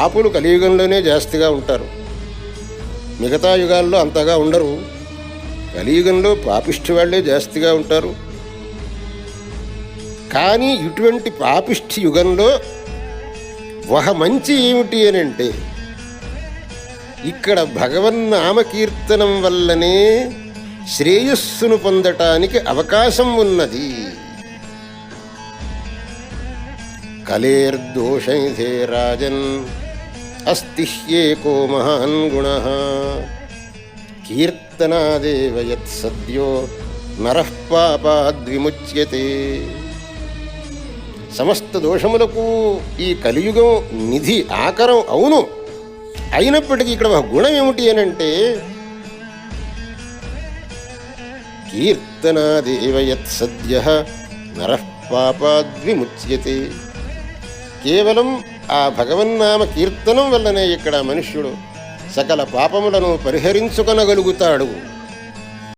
పాపులు కలియుగంలోనే జాస్తిగా ఉంటారు. మిగతా యుగాల్లో అంతగా ఉండరు. కలియుగంలో పాపిష్టి వాళ్ళే జాస్తిగా ఉంటారు. కానీ ఇటువంటి పాపిష్టి యుగంలో ఒక మంచి ఏమిటి అని అంటే, ఇక్కడ భగవన్నామకీర్తనం వల్లనే శ్రేయస్సును పొందటానికి అవకాశం ఉన్నది. కలేర్దోషైతే రాజన్ అస్తిహ్యేకో మహాన్ గుణః కీర్తనాదేవ యత్సద్యో నరః పాపాద్విముచ్యతే. సమస్త దోషములకు ఈ కలియుగం నిధి ఆకరం అవును. అయినప్పటికీ ఇక్కడ ఒక గుణం ఏమిటి అని అంటే, కీర్తనాదేవ యత్సద్యః నరః పాపాద్విముచ్యతే. కేవలం ఆ భగవన్నామ కీర్తనం వల్లనే ఇక్కడ మనుష్యుడు సకల పాపములను పరిహరించుకొనగలుగుతాడు.